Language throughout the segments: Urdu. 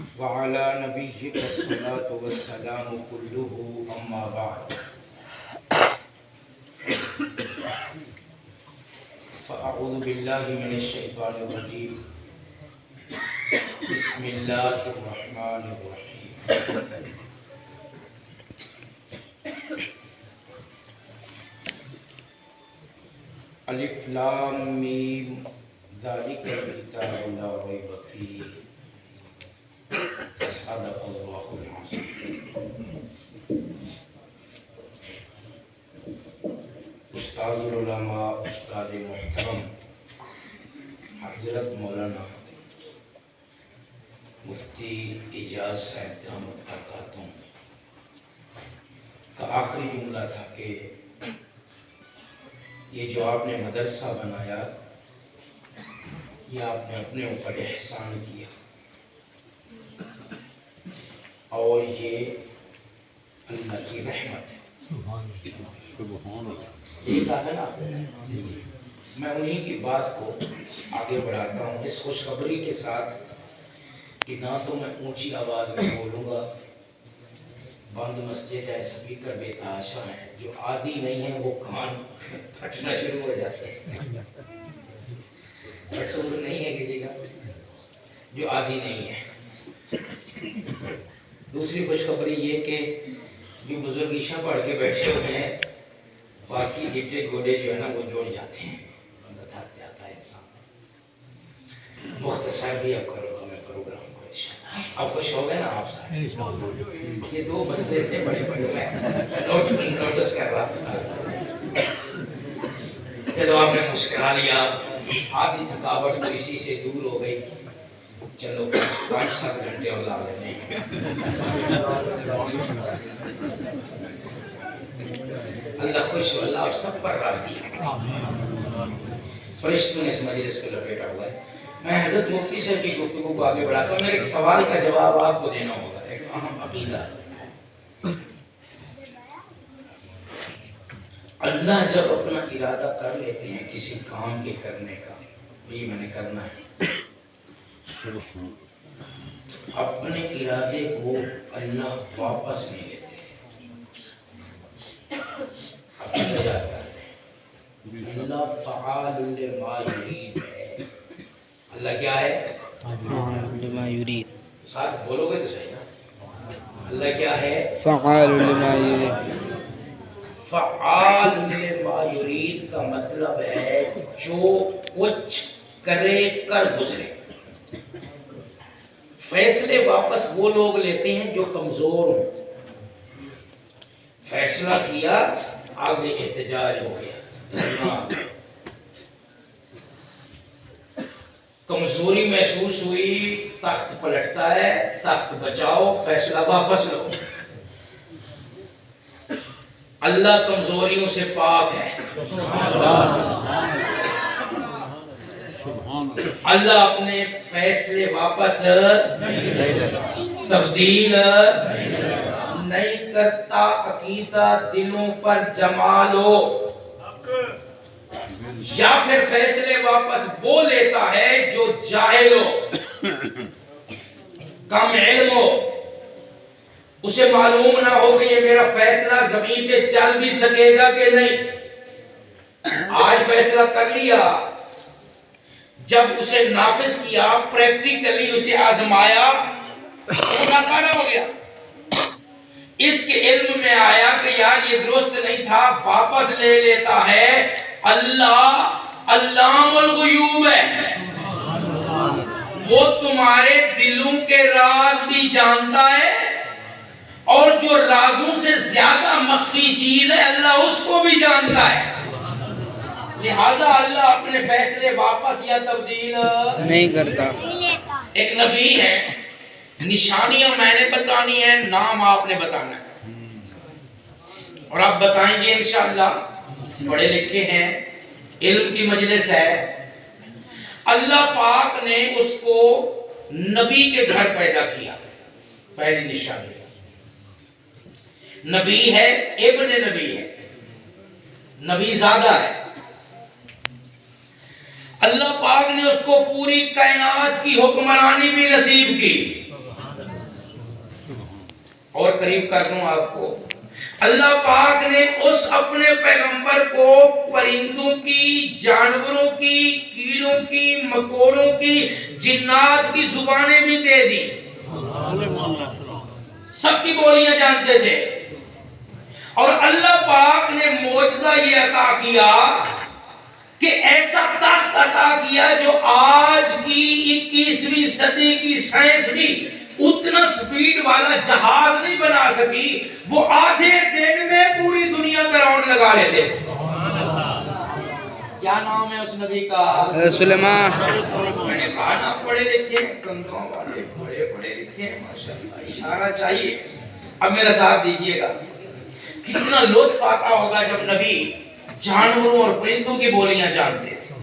وعلى نبيك الصلاة والسلام كله أما بعد فأعوذ بالله من الشيطان الرجيم بسم الله الرحمن الرحيم الف لام میم ذالک الکتاب لا ریب فیہ صدق اللہ العظیم۔ استاد العلماء، استاد محترم حضرت مولانا مفتی اجاز صاحب دامت برکاتہم کا آخری جملہ تھا کہ یہ جو آپ نے مدرسہ بنایا یہ آپ نے اپنے اوپر احسان کیا اور یہ اللہ کی رحمت ہے۔ یہ کہا تھا نا آپ نے، میں انہی کی بات کو آگے بڑھاتا ہوں اس خوشخبری کے ساتھ کہ نہ تو میں اونچی آواز میں بولوں گا، بند مسجد ہے، سپیکر بے تحاشا ہیں، جو عادی نہیں ہے وہ کان پھٹنا شروع ہو جاتا ہے، رسول نہیں ہے کسی کا جو عادی نہیں ہے۔ دوسری خوشخبری یہ کہ جو بزرگ عشاء پڑھ کے بیٹھے ہوئے ہیں باقی گٹے گوڑے جو ہے نا وہ جوڑ جاتے ہیں، بندہ تھک جاتا ہے انسان۔ مختصر بھی اب کروں گا میں پروگرام کو انشاءاللہ۔ اب خوش ہو گئے نا آپ صاحب؟ یہ دو مسئلے تھے بڑے بڑے، میں نوٹس کر رہا تھا۔ چلو آپ نے مسکرا لیا، آدھی تھکاوٹ تو اسی سے دور ہو گئی۔ چلو 5-7 گھنٹے اور لا لیتے ہیں۔ اللہ خوش ہو، اللہ آپ سب پر راضی ہے۔ فرشتوں نے اس مجلس کو لپیٹا ہوا ہے۔ میں حضرت مفتی صاحب کی گفتگو کو آگے بڑھاتا ہوں۔ میرے ایک سوال کا جواب آپ کو دینا ہوگا، ایک اہم عقیدہ۔ اللہ جب اپنا ارادہ کر لیتے ہیں کسی کام کے کرنے کا، یہ میں نے کرنا ہے، اپنے ارادے کو اللہ واپس نہیں لیتے۔ اللہ فعال لما یرید ہے۔ اللہ کیا ہے؟ فعال لما یرید۔ ساتھ بولو گے تو صحیح نا؟ اللہ کیا ہے؟ فعال لما یرید۔ فعال لما یرید کا مطلب ہے جو کچھ کرے کر گزرے۔ فیصلے واپس وہ لوگ لیتے ہیں جو کمزور ہوں۔ فیصلہ کیا، آگے احتجاج ہو گیا، کمزوری محسوس ہوئی، تخت پلٹتا ہے، تخت بچاؤ، فیصلہ واپس لو۔ اللہ کمزوریوں سے پاک ہے۔ اللہ اپنے فیصلے واپس تبدیل نہیں کرتا۔ عقیدہ دلوں پر جما لو، یا پھر فیصلے واپس وہ لیتا ہے جو جاہل ہو، کم علم ہو، اسے معلوم نہ ہو کہ یہ میرا فیصلہ زمین پہ چل بھی سکے گا کہ نہیں۔ آج فیصلہ کر لیا، جب اسے نافذ کیا، پریکٹیکلی اسے آزمایا، وہ ناکارہ ہو گیا۔ اس کے علم میں آیا کہ یار یہ درست نہیں تھا، واپس لے لیتا ہے۔ اللہ علام الغیوب ہے، وہ تمہارے دلوں کے راز بھی جانتا ہے، اور جو رازوں سے زیادہ مخفی چیز ہے اللہ اس کو بھی جانتا ہے۔ لہذا اللہ اپنے فیصلے واپس یا تبدیل نہیں کرتا۔ ایک نبی ہے، نشانیاں میں نے بتانی ہے، نام آپ نے بتانا ہے، اور آپ بتائیں گے انشاءاللہ۔ پڑھے لکھے ہیں، علم کی مجلس ہے۔ اللہ پاک نے اس کو نبی کے گھر پیدا کیا، پہلی نشانی۔ نبی ہے، ابن نبی ہے، نبی زادہ ہے۔ اللہ پاک نے اس کو پوری کائنات کی حکمرانی بھی نصیب کی۔ قریب کر دوں آپ کو. اللہ پاک نے اس اپنے پیغمبر کو پرندوں کی، جانوروں کی، کیڑوں کی، مکوڑوں کی، جنات کی زبانیں بھی دے دی. سب کی بولیاں جانتے تھے. اور اللہ پاک نے معجزہ یہ عطا کیا کہ ایسا تخت عطا کیا جو آج کی 21ویں صدی کی سائنس بھی اتنا سپیڈ والا جہاز نہیں بنا سکی. وہ آدھے دن میں پوری دنیا کا راؤنڈ لگا لیتے. کیا نام ہے اس نبی کا؟ سلیمان. میں نے کہا نا پڑھے لکھے ہیں، کندھوں والے بڑے پڑھے لکھے ہیں ماشاءاللہ. اشارہ چاہیے. اب میرا ساتھ دیجئے گا. کتنا لطف آتا ہوگا جب نبی جانوروں اور پرندوں کی بولیاں جانتے تھے.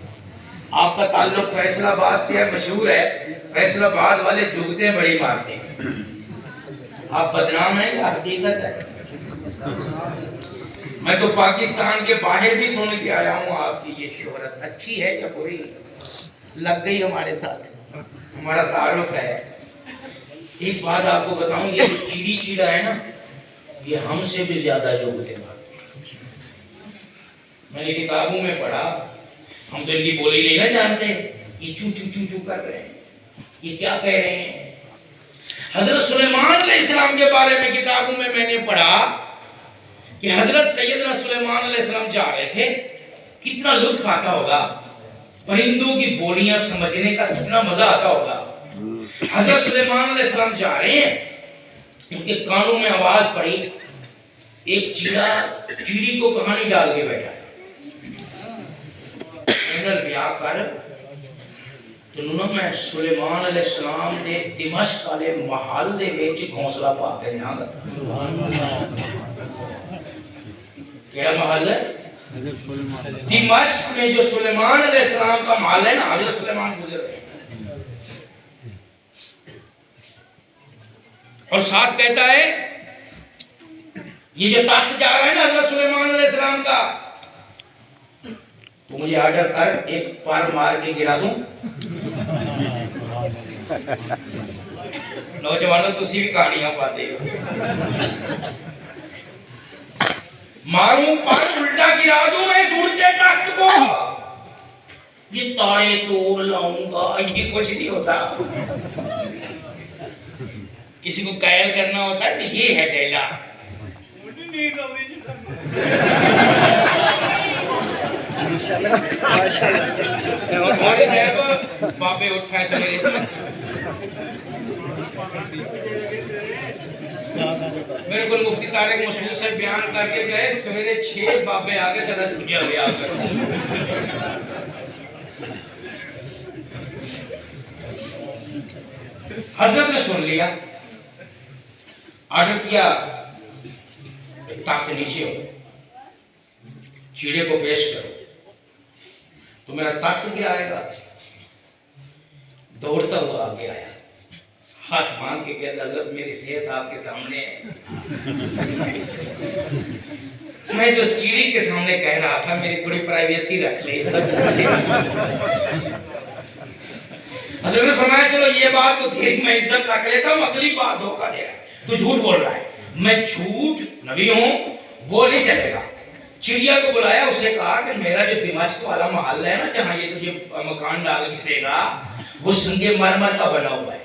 آپ کا تعلق فیصل آباد سے ہے، مشہور ہے. فیصل آباد والے جگتیں بڑی مارتے ہیں. آپ بدنام ہیں یا حقیقت ہے؟ میں تو پاکستان کے باہر بھی سن کے آیا ہوں. آپ کی یہ شہرت اچھی ہے یا بری؟ لگ گئی ہمارے ساتھ، ہمارا تعارف ہے. ایک بات آپ کو بتاؤں، یہ چیڑی چیڑا ہے نا، یہ ہم سے بھی زیادہ جگتے مارتے ہیں. میں نے کتابوں میں پڑھا، ہم تو ان کی بولی نہیں نہ جانتے. یہ چو چو چو چو کر رہے ہیں، یہ کیا کہہ رہے ہیں. حضرت سلیمان علیہ السلام کے بارے میں کتابوں میں نے پڑھا کہ حضرت سیدنا سلیمان علیہ السلام جا رہے تھے. کتنا لطف آتا ہوگا، پرندوں کی بولیاں سمجھنے کا کتنا مزہ آتا ہوگا. حضرت سلیمان علیہ السلام جا رہے ہیں، ان کے کانوں میں آواز پڑی. ایک چیڑا چیڑی کو کہانی ڈال کے بیٹھا. بیاہ کر تو میں سلیمان علیہ السلام دے دمشق والے محل دے وچ گھونسلہ پا کے دیاں گا. کیا محل ہے؟ دمشق میں جو سلیمان علیہ السلام کا محل ہے نا، حضرت سلیمان گزر رہے ہیں. اور ساتھ کہتا ہے یہ جو تخت جا رہا ہے نا حضرت سلیمان علیہ السلام کا، تو مجھے آرڈر کر ایک پار مار کے گرا دوں. نوجوانوں تسی بھی کہانیاں پاتے ہو. ماروں پر الٹا گرا دوں میں سورج کے تخت کو، یہ تارے توڑ لاؤں گا. یہ کچھ نہیں ہوتا. کسی کو قائل کرنا ہوتا ہے تو یہ ہے ڈیلا. بابے اٹھائے میرے کو مفتی طارق مسعود سے بیان کر کے گئے، سویرے 6 بابے آگے چلا دنیا لے آ کر. حضرت نے سن لیا، آرڈر کیا تخت نیچے ہو، چیڑے کو پیش کرو تو میرا تخت گرائے گا. دوڑتا ہوا آگے آیا، ہاتھ مانگ کے کہتا حضرت میری صحت آپ کے سامنے ہے. میں جو چیڑی کے سامنے کہہ رہا تھا میری تھوڑی پرائیویسی رکھ لے. حضرت نے فرمایا چلو یہ بات تو تیری میں عزت رکھ لیتا ہوں، اگلی بات دھوکہ دے رہا ہے، تو جھوٹ بول رہا ہے. میں جھوٹ نبی ہوں وہ نہیں چلے گا. چڑیا کو بلایا، اسے کہا کہ میرا جو دمشق والا محل ہے نا جہاں یہ تجھے مکان ڈال کے دے گا وہ سنگے مرمر کا بنا ہوا ہے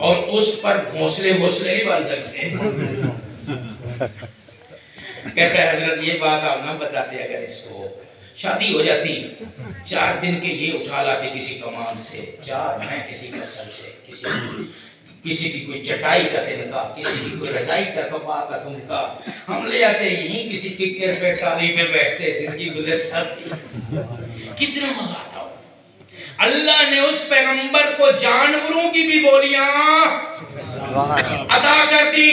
اور اس پر گھونسلے نہیں بن سکتے. کہتا ہے حضرت یہ بات آپ نہ بتاتے، اگر اس کو شادی ہو جاتی 4 دن کے یہ اٹھا لاتے کسی کمان سے، 4 میں کسی کا سر سے، کسی کی کوئی چٹائی کا تنکا، کسی کی کوئی رضائی کا کپا کا تنکا، ہم لے آتے یہیں کسی کی کیر پہ ٹالی پہ بیٹھتے، زندگی گزر جاتی. کتنا مزہ آتا ہو. اللہ نے اس پیغمبر کو جانوروں کی بھی بولیاں عطا کر دی.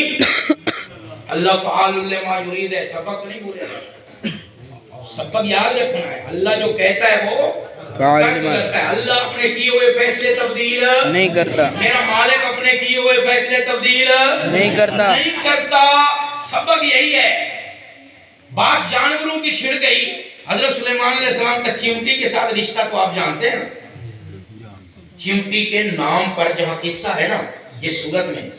اللہ فعال لما یرید ہے. سبق نہیں بھولے، سبق یاد رکھنا ہے. اللہ جو کہتا ہے وہ کرتا ہے. اللہ اپنے کیے ہوئے فیصلے تبدیل نہیں کرتا. میرا مالک اپنے کیے ہوئے فیصلے تبدیل نہیں کرتا. سبق یہی ہے. بات جانوروں کی چھڑ گئی. حضرت سلیمان علیہ السلام کا چمٹی کے ساتھ رشتہ تو آپ جانتے ہیں نا. چمٹی کے نام پر جہاں قصہ ہے نا، یہ سورت میں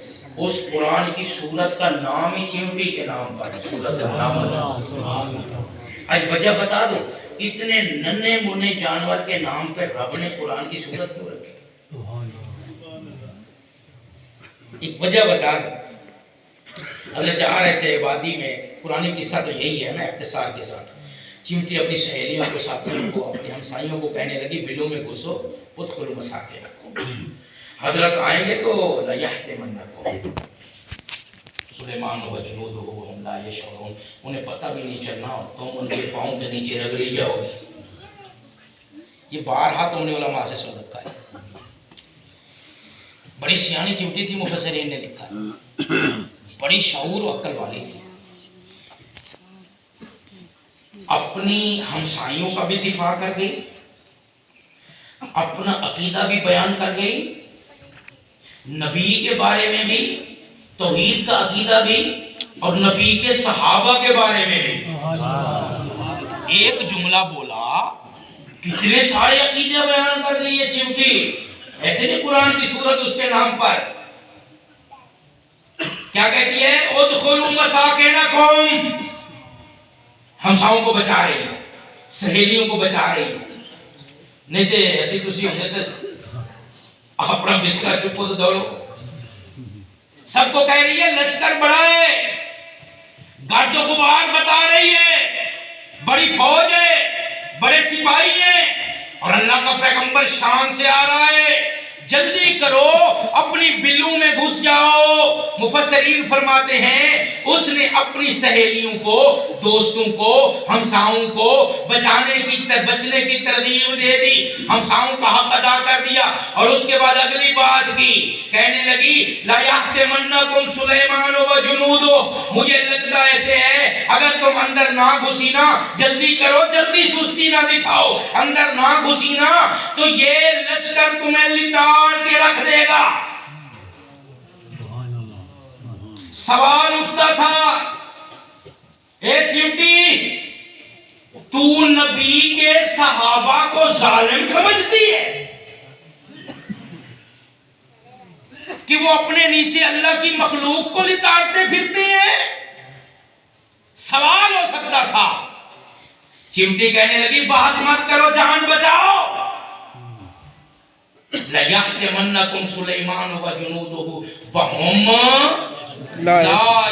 اس قرآن کی سورت کا نام ہی چیونٹی کے نام پر ہے، سورت النمل۔ آج وجہ بتا دو، اتنے ننھے منے جانور کے نام پہ رب نے قرآن کی سورت کیوں رکھی؟ ایک وجہ بتا دو۔ حضرت جا رہے تھے وادی میں، قرآن قصہ تو یہی ہے نا اختصار کے ساتھ۔ چیونٹی اپنی سہیلیوں کو، ساتھیوں کو، اپنے ہمسائیوں کو کہنے لگی بلوں میں گھسو، ادخلوا مساکنکم، حضرت آئیں گے تو لیحتمنکم سلیمان و جنودہ وہم لا یشعرون، انہیں پتہ بھی نہیں چلنا اور تم ان کے پاؤں کے نیچے رگڑی جاؤ گے۔ یہ بارہا تم نے علماء سے سن رکھا ہے۔ بڑی سیانی چیونٹی تھی، مفسرین نے لکھا ہے، بڑی شعور و عقل والی تھی، اپنی ہمسائیوں کا بھی دفاع کر گئی، اپنا عقیدہ بھی بیان کر گئی، نبی کے بارے میں بھی، توحید کا عقیدہ بھی، اور نبی کے صحابہ کے بارے میں بھی۔ ایک جملہ بولا، کتنے سارے عقیدے بیان کر گئی ہے چیونٹی، ایسے نہیں قرآن کی سورت اس کے نام پر۔ کیا کہتی ہے؟ ادخلوا مساکنکم، ہمساؤں کو بچا رہی ہے، سہیلیوں کو بچا رہی ہے، نہیں تو ایسی کسی ہونے تو اپنا بستر چپو تو دوڑو۔ سب کو کہہ رہی ہے لشکر بڑا ہے، گرد و غبار بتا رہی ہے، بڑی فوج ہے، بڑے سپاہی ہیں، اور اللہ کا پیغمبر شان سے آ رہا ہے، جلدی کرو اپنی بلوں میں گھس جاؤ۔ مفسرین فرماتے ہیں اس نے اپنی سہیلیوں کو، دوستوں کو، ہمساؤں کو بچنے کی ترغیب دے دی، ہمساؤں کا حق ادا کر دیا، اور اس کے بعد اگلی بات کی، کہنے لگی لا یحتمنکم سلیمان و جنودہ، مجھے لگتا ایسے ہے اگر تم اندر نہ گھسی نا، جلدی کرو، جلدی سستی نہ دکھاؤ، اندر نہ گھسی نا تو یہ لشکر تمہیں لتاڑ کے رکھ دے گا۔ سوال اٹھتا تھا، اے چیونٹی تو نبی کے صحابہ کو ظالم سمجھتی ہے کہ وہ اپنے نیچے اللہ کی مخلوق کو لتاڑتے پھرتے ہیں؟ سوال ہو سکتا تھا۔ چیونٹی کہنے لگی بحث مت کرو، جان بچاؤ۔ لَيَحْتِمَنَّكُمْ سُلَيْمَانُ وَجُنُودُهُ وَهُمْ لا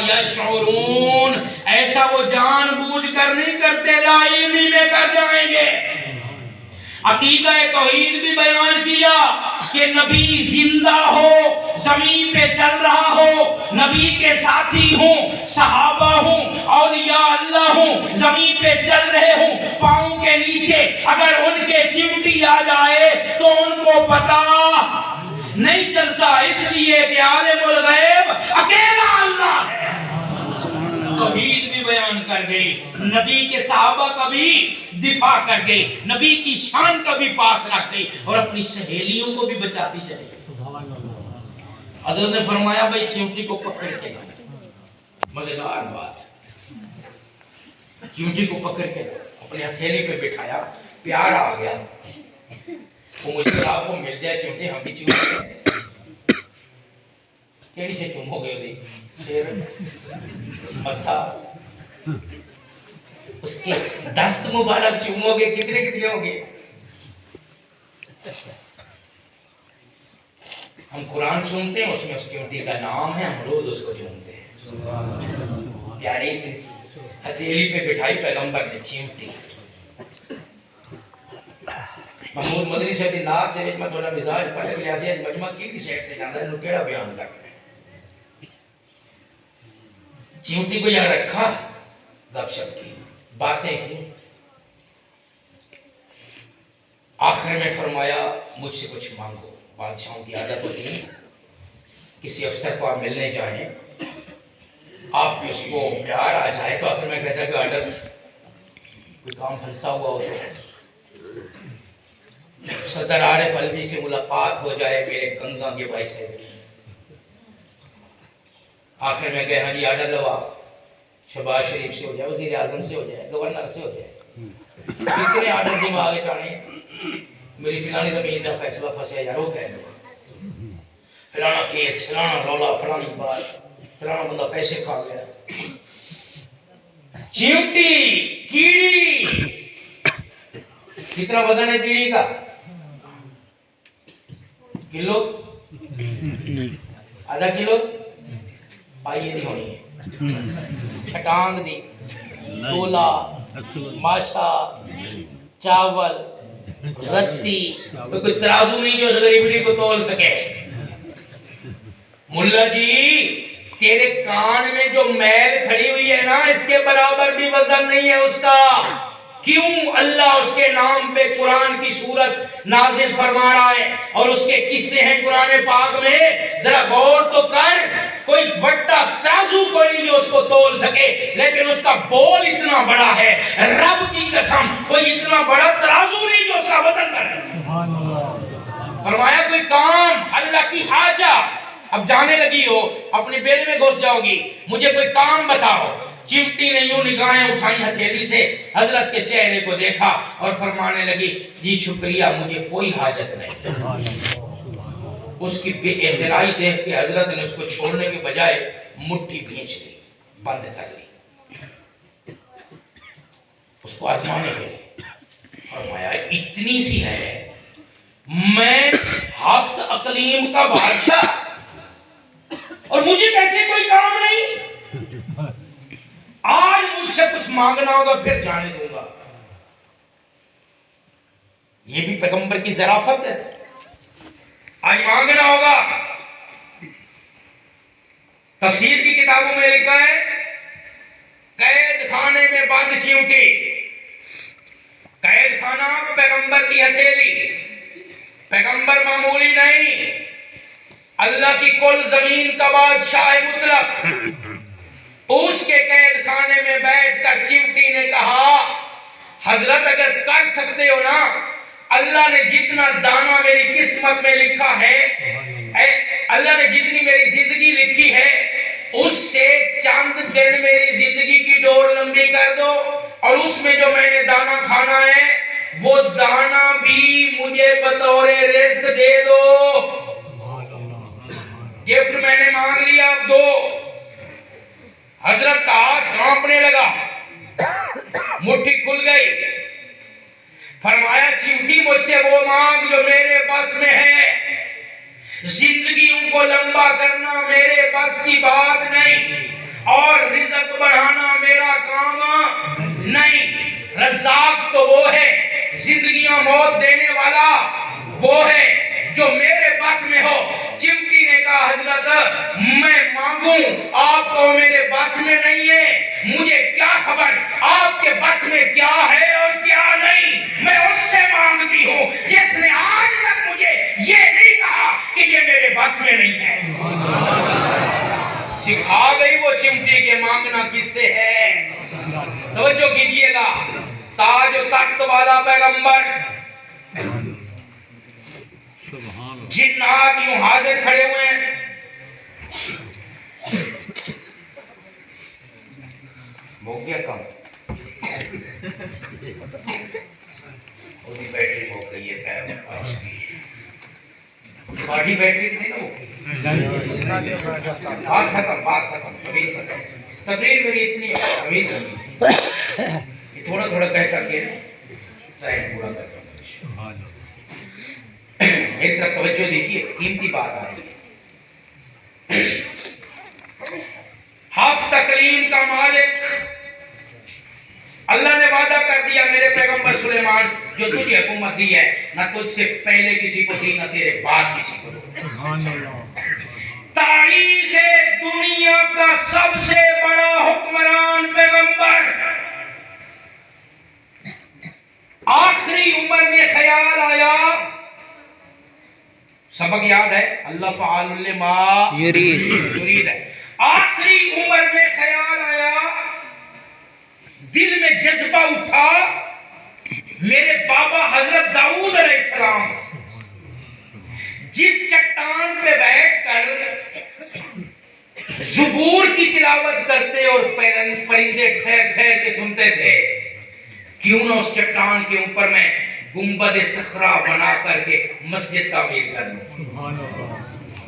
یشعرون، ایسا وہ جان بوجھ کر نہیں کرتے، لا علمی میں کر جائیں گے۔ عقیدہ توحید بھی بیان کیا کہ نبی زندہ ہو، زمین پہ چل رہا ہو، نبی کے ساتھی ہوں، صحابہ ہوں، اولیاء اللہ ہوں، زمین پہ چل رہے ہوں، پاؤں کے نیچے اگر ان کے چیونٹی آ جائے تو ان کو پتا نہیں چلتا، اس لیے کہ عالم الغیب اکیلا اللہ ہے۔ توحید بھی بیان کر گئی، نبی کے صحابہ کا بھی دفاع کر گئی، نبی کی شان کا بھی پاس رکھ گئی، اور اپنی سہیلیوں کو بھی بچاتی چلی گئی۔ حضرت نے فرمایا بھائی چیونٹی کو پکڑ کے لاؤ، مزیدار بات، چیونٹی کو پکڑ کے اپنی ہتھیلی پہ بٹھایا، پیار آ گیا، وہ مجھے آپ کو مل جائے چیونٹی، ہم بھی چیونٹی ہیں، کیڑی سے چومو گے دی شیر متھا، اس کے دست مبارک چومو گے، کتنے ہوں گے؟ ہم قرآن چومتے ہیں، اس میں اس چیونٹی کا نام ہے، ہم روز اس کو چومتے ہیں۔ پیاری تھی، ہتھیلی پہ بٹھائی پیغمبر نے چیونٹی۔ محمود مدنی صاحب دی نات دے وچ میں تھوڑا مزاج پڑھ لیا سی، اج مجمع کیڑی سیٹ تے جاندا ہے، کیڑا بیان کرنا ہے۔ چیونٹی کو یہاں رکھا، گپ شپ کی، باتیں کی، آخر میں فرمایا مجھ سے کچھ مانگو۔ بادشاہوں کی عادت ہوتی ہے، کسی افسر کو آپ ملنے جائیں، آپ اس کو پیار آ جائے تو آخر میں کہتا ہے کہ آرڈر کوئی کام پھنسا ہوا ہو تو صدر عارف علوی سے ملاقات ہو جائے میرے گنگا کے بھائی سے۔ آخر میں کہا جی آرڈر لو، آپ شہباز شریف سے ہو جائے، وزیر اعظم سے ہو جائے، گورنر سے ہو جائے، کتنے آرڈر دماغ چاہنے، میری فلانی زمین کا فیصلہ پھنسے یار، وہ کہہ دو فلانا کیس، فلانا رولا، فلانی بات، فلانا بندہ پیسے کھا گیا. چیونٹی، کیڑی، کتنا وزن ہے کیڑی کا؟ کلو؟ آدھا کلو؟ پائیے نہیں ہونی ہے. چھٹانگ دی، تولا، ماشا، چاول، رتی، کوئی ترازو نہیں جو اس غریبڑی کو تول سکے. ملا جی تیرے کان میں جو میل کھڑی ہوئی ہے نا اس کے برابر بھی وزن نہیں ہے اس کا. کیوں اللہ اس کے نام پہ قرآن کی سورت نازل فرما رہا ہے اور اس کے قصے ہیں قرآن پاک میں. ذرا غور تو کر. کوئی بڑا ترازو کوئی نہیں جو اس کو تول سکے لیکن اس کا بول اتنا بڑا ہے. رب کی قسم کوئی اتنا بڑا ترازو نہیں جو اس کا وزن کر سکے. فرمایا کوئی کام اللہ کی حاجہ. اب جانے لگی ہو اپنی بیل میں گھس جاؤ گی. مجھے کوئی کام بتاؤ. چمٹی نے یوں نگاہیں اٹھائیں ہتھیلی سے حضرت کے چہرے کو دیکھا اور فرمانے لگی جی شکریہ مجھے کوئی حاجت نہیں. اس کی بے احترائی دیکھ کے حضرت نے اس کو چھوڑنے کے بجائے مٹھی بھینچ لی، بند کر لی اس کو آزمانے کے لیے. فرمایا اتنی سی ہے، میں ہفت اقلیم کا بادشاہ اور مجھے کہتے کوئی کام نہیں. آج مجھ سے کچھ مانگنا ہوگا پھر جانے دوں گا. یہ بھی پیغمبر کی ظرافت ہے. آج مانگنا ہوگا. تفسیر کی کتابوں میں لکھا ہے قید خانے میں بند چیونٹی. قید خانہ پیغمبر کی ہتھیلی. پیغمبر معمولی نہیں، اللہ کی کل زمین کا بادشاہ مطلق. اس کے قید خانے میں بیٹھ کر چمٹی نے کہا حضرت اگر کر سکتے ہو نا، اللہ نے جتنا دانہ میری قسمت میں لکھا ہے، اللہ نے جتنی میری زندگی لکھی ہے اس سے چند دن میری زندگی کی ڈور لمبی کر دو اور اس میں جو میں نے دانہ کھانا ہے وہ دانہ بھی مجھے بطور رزق دے دو. گفٹ میں نے مانگ لیا اب دو. حضرت کا ہاتھ کانپنے لگا، مٹھی کھل گئی. فرمایا چمٹی مجھ سے وہ مانگ جو میرے بس میں ہے. زندگیوں کو لمبا کرنا میرے بس کی بات نہیں اور رزق بڑھانا میرا کام نہیں. رزاق تو وہ ہے، زندگیاں موت دینے والا وہ ہے جو میرے بس میں ہو. چمٹی نے کہا حضرت میں مانگوں آپ کو میرے بس میں نہیں ہے. مجھے کیا خبر آپ کے بس میں کیا ہے اور کیا نہیں. میں اس سے مانگتی ہوں جس نے آج تک مجھے یہ نہیں کہا کہ یہ میرے بس میں نہیں ہے. سکھا گئی وہ چمٹی کے مانگنا کس سے ہے. توجہ کیجئے گا. تاج و تخت والا پیغمبر، جنات یوں حاضر کھڑے ہوئے ہیں. ہو گیا کام وہی بیٹری ہو گئی ہے. ساڑھی بیٹری نہیں نا بات ختم. تقریر میری اتنی تھوڑا تھوڑا کہہ کر کے سائنس پورا کرتا ہوں. میری طرف توجہ دیکھیے، قیمتی بات آ رہی ہے. ہفت اقلیم کا مالک اللہ نے وعدہ کر دیا میرے پیغمبر سلیمان جو تجھے حکومت دی ہے نہ تجھ سے پہلے کسی کو دی نہ تیرے بعد کسی کو دی. تاریخ دنیا کا سب سے بڑا حکمران پیغمبر. آخری عمر میں خیال آیا، سبق یاد ہے اللہ فعال لما یرید ہے. آخری عمر میں خیال آیا، دل میں جذبہ اٹھا، میرے بابا حضرت داؤد علیہ السلام جس چٹان پہ بیٹھ کر زبور کی تلاوت کرتے اور پرندے ٹھہر ٹھہر کے سنتے تھے، کیوں نہ اس چٹان کے اوپر میں گنبد صخرہ بنا کر کے مسجد تعمیر کر دوں.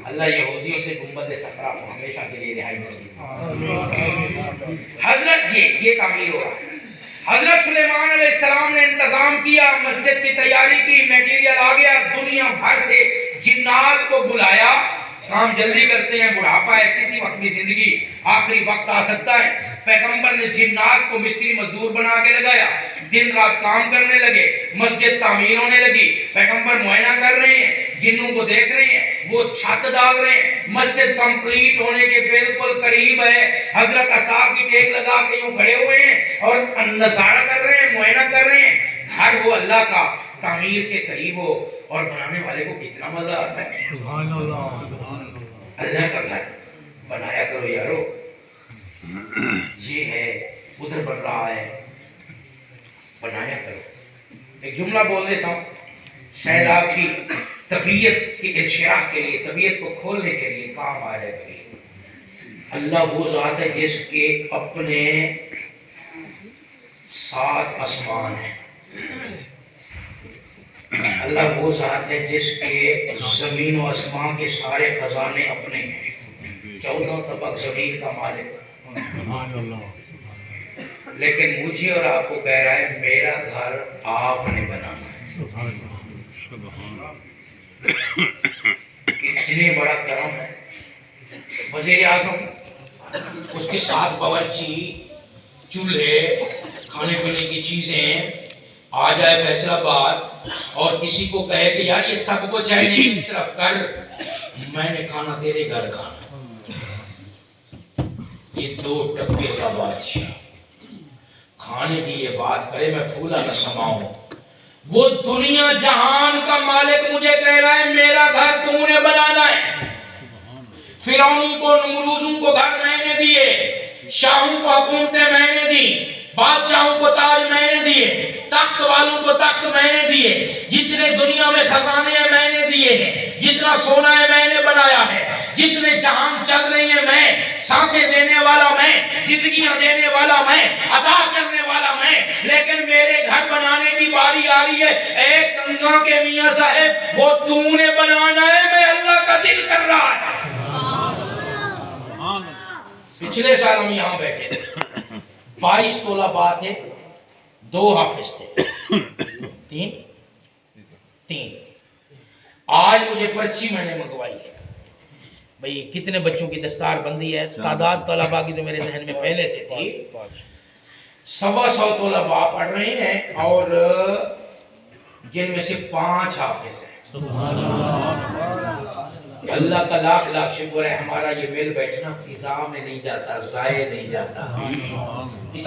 اللہ یہودیوں سے گنبد صخرہ کو ہمیشہ کے لیے رہائی نصیب فرمائے۔ حضرت یہ تعمیر ہو رہا ہے۔ حضرت سلیمان علیہ السلام نے انتظام کیا، مسجد کی تیاری کی، میٹیریل آ گیا، دنیا بھر سے جنات کو بلایا، کام جلدی کرتے ہیں، بڑھاپا ہے، کسی وقت بھی زندگی آخری وقت آ سکتا ہے۔ پیغمبر نے جنات کو مستری مزدور بنا کے لگایا، دن رات کام کرنے لگے، مسجد تعمیر ہونے لگی، پیغمبر معائنہ کر رہے ہیں، جنوں کو دیکھ رہے ہیں، وہ چھت ڈال رہے ہیں، مسجد کمپلیٹ ہونے کے بالکل قریب ہے۔ حضرت عصا کی ٹیک لگا کے یوں کھڑے ہوئے ہیں اور نظارہ کر رہے ہیں، معائنہ کر رہے ہیں۔ گھر ہو اللہ کا، تعمیر کے قریب ہو، اور بنانے والے کو کتنا مزہ آتا ہے۔ سبحان اللہ، اللہ کا گھر بنایا کرو یارو، یہ ہے ادھر بن رہا ہے، بنایا کرو۔ ایک جملہ بول دیتا ہوں، شاید آپ کی طبیعت کے انشراح کے لیے، طبیعت کو کھولنے کے لیے کام آ جائے گا۔ اللہ وہ ذات ہے جس کے اپنے 7 آسمان ہیں، اللہ وہ ذات ہے جس کے زمین و آسمان کے سارے خزانے اپنے ہیں، 14 طبق زمین کا مالک، سبحان اللہ، لیکن مجھے اور آپ کو کہہ رہا ہے میرا گھر آپ نے بنانا ہے۔ سبحان اللہ، سبحان کتنی بڑا کرم ہے۔ وزیر اعظم، اس کے ساتھ باورچی، چولہے، کھانے پینے کی چیزیں، آ جائے فیصل آباد اور کسی کو کہے کہ یار یہ سب کچھ ہے نہیں طرف کر، میں نے کھانا تیرے گھر کھانا۔ یہ 2 ٹکے کا بادشاہ کھانے کی یہ بات کرے، میں پھولا نہ سماؤں۔ وہ دنیا جہان کا مالک مجھے کہہ رہا ہے میرا گھر تم نے بنانا ہے۔ فرعونوں کو، نمروزوں کو گھر میں نے دیے، شاہوں کو حکومتیں میں نے دی، بادشاہوں کو تاج میں نے دیے، تخت والوں کو تخت میں نے دیے، جتنے دنیا میں خزانے ہیں میں نے دیے ہیں، جتنا سونا ہے میں نے بنایا ہے، جتنے جہان چل رہی ہیں میں، سانسیں دینے والا میں، زندگیاں دینے والا میں، عطا کرنے والا میں، لیکن میرے گھر بنانے کی باری آ رہی ہے۔ اے گنگا کے میاں صاحب، وہ تو نے بنانا ہے، میں اللہ کا دل کر رہا ہے۔ پچھلے سال ہم یہاں بیٹھے تھے، 22 تولہ بات ہے، 2 حافظ تھے، 3 آج مجھے پرچی میں نے منگوائی ہے، بھئی کتنے بچوں کی دستار بندی ہے، تعداد طلباء کی تو میرے ذہن میں پہلے سے تھی، 125 طلباء پڑھ رہے ہیں اور جن میں سے 5 حافظ ہیں۔ اللہ کا لاکھ لاکھ شکر ہے، ہمارا یہ مل بیٹھنا فضا میں نہیں جاتا، ضائع نہیں جاتا۔